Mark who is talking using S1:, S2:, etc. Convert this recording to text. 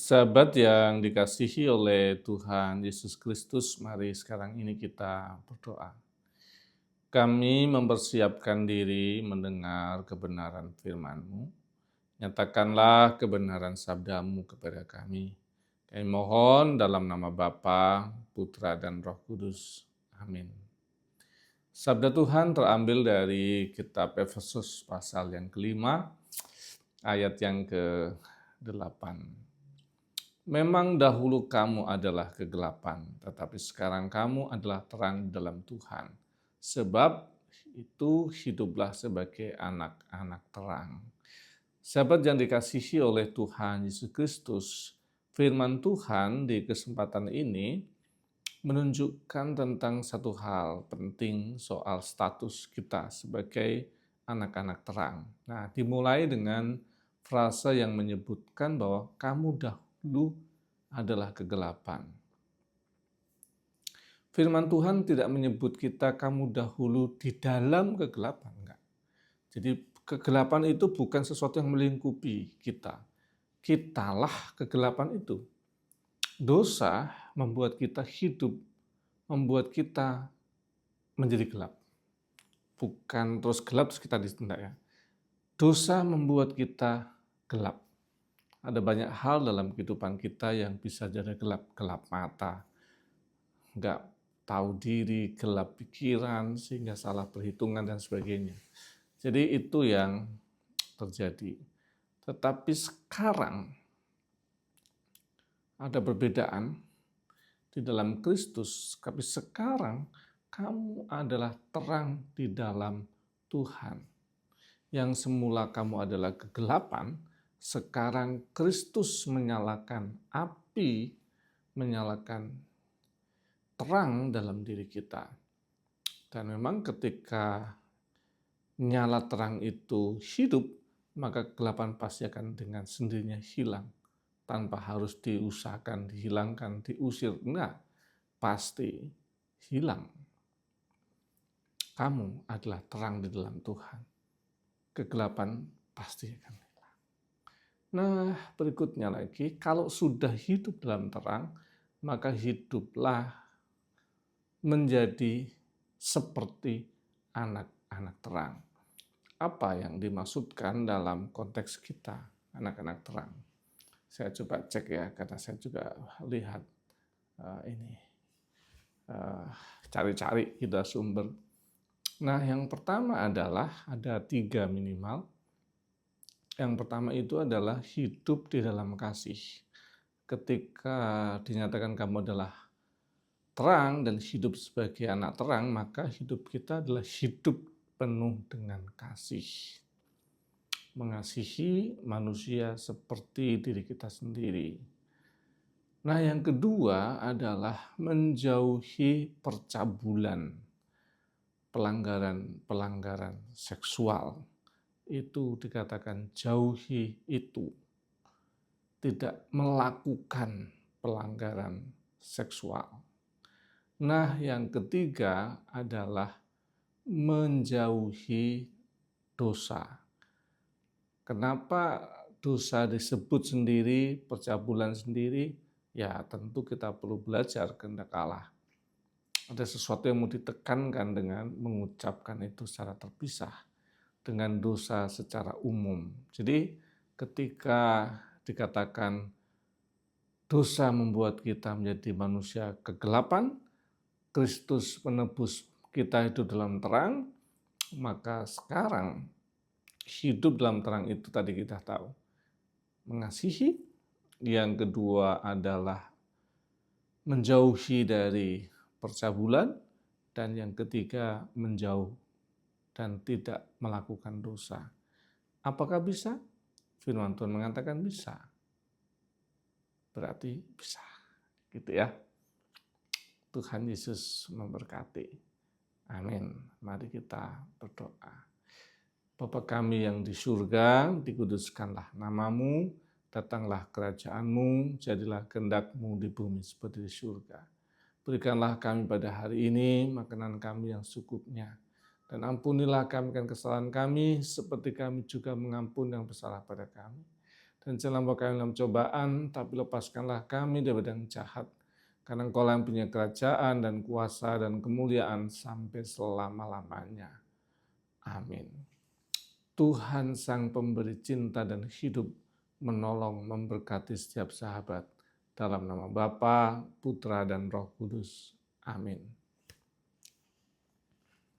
S1: Sahabat yang dikasihi oleh Tuhan Yesus Kristus, mari sekarang ini kita berdoa. Kami mempersiapkan diri mendengar kebenaran firman-Mu. Nyatakanlah kebenaran sabda-Mu kepada kami. Kami mohon dalam nama Bapa, Putra, dan Roh Kudus. Amin. Sabda Tuhan terambil dari kitab Efesus pasal yang kelima, ayat yang ke-8. Memang dahulu kamu adalah kegelapan, tetapi sekarang kamu adalah terang dalam Tuhan. Sebab itu hiduplah sebagai anak-anak terang. Sahabat yang dikasihi oleh Tuhan Yesus Kristus, firman Tuhan di kesempatan ini menunjukkan tentang satu hal penting soal status kita sebagai anak-anak terang. Nah, dimulai dengan frasa yang menyebutkan bahwa kamu dahulu adalah kegelapan. Firman Tuhan tidak menyebut kita kamu dahulu di dalam kegelapan, enggak. Jadi kegelapan itu bukan sesuatu yang melingkupi kita. Kitalah kegelapan itu. Dosa membuat kita hidup, membuat kita menjadi gelap. Bukan terus gelap terus kita ditindak ya. Dosa membuat kita gelap. Ada banyak hal dalam kehidupan kita yang bisa jadi gelap. Gelap mata, nggak tahu diri, gelap pikiran, sehingga salah perhitungan dan sebagainya. Jadi itu yang terjadi. Tetapi sekarang ada perbedaan di dalam Kristus, tapi sekarang kamu adalah terang di dalam Tuhan. Yang semula kamu adalah kegelapan, sekarang Kristus menyalakan api, menyalakan terang dalam diri kita. Dan memang ketika nyala terang itu hidup, maka kegelapan pasti akan dengan sendirinya hilang. Tanpa harus diusahakan, dihilangkan, diusir. Enggak, pasti hilang. Kamu adalah terang di dalam Tuhan. Kegelapan pasti akan hilang. Nah, berikutnya lagi, kalau sudah hidup dalam terang, maka hiduplah menjadi seperti anak-anak terang. Apa yang dimaksudkan dalam konteks kita, anak-anak terang? Saya coba cek ya, karena saya juga lihat cari-cari kita sumber. Nah, yang pertama adalah ada 3 minimal. Yang pertama itu adalah hidup di dalam kasih. Ketika dinyatakan kamu adalah terang dan hidup sebagai anak terang, maka hidup kita adalah hidup penuh dengan kasih. Mengasihi manusia seperti diri kita sendiri. Nah, yang kedua adalah menjauhi percabulan, pelanggaran seksual. Itu dikatakan jauhi itu. Tidak melakukan pelanggaran seksual. Nah, yang ketiga adalah menjauhi dosa. Kenapa dosa disebut sendiri, percabulan sendiri? Ya, tentu kita perlu belajar kehendak Allah. Ada sesuatu yang mau ditekankan dengan mengucapkan itu secara terpisah dengan dosa secara umum. Jadi ketika dikatakan dosa membuat kita menjadi manusia kegelapan, Kristus menebus kita hidup dalam terang, maka sekarang hidup dalam terang itu tadi kita tahu. Mengasihi, yang kedua adalah menjauhi dari percabulan, dan yang ketiga menjauh dan tidak melakukan dosa. Apakah bisa? Firman Tuhan mengatakan bisa. Berarti bisa. Gitu ya. Tuhan Yesus memberkati. Amin. Mari kita berdoa. Bapa kami yang di surga, dikuduskanlah namamu, datanglah kerajaanmu, jadilah kehendak-Mu di bumi seperti di surga. Berikanlah kami pada hari ini makanan kami yang secukupnya. Dan ampunilah kami kesalahan kami, seperti kami juga mengampuni yang bersalah pada kami. dan jangan bawa kami dalam cobaan, tapi lepaskanlah kami dari yang jahat. Karena Engkau yang punya kerajaan dan kuasa dan kemuliaan sampai selama-lamanya. Amin. Tuhan Sang Pemberi cinta dan hidup menolong memberkati setiap sahabat. Dalam nama Bapa, Putra, dan Roh Kudus. Amin.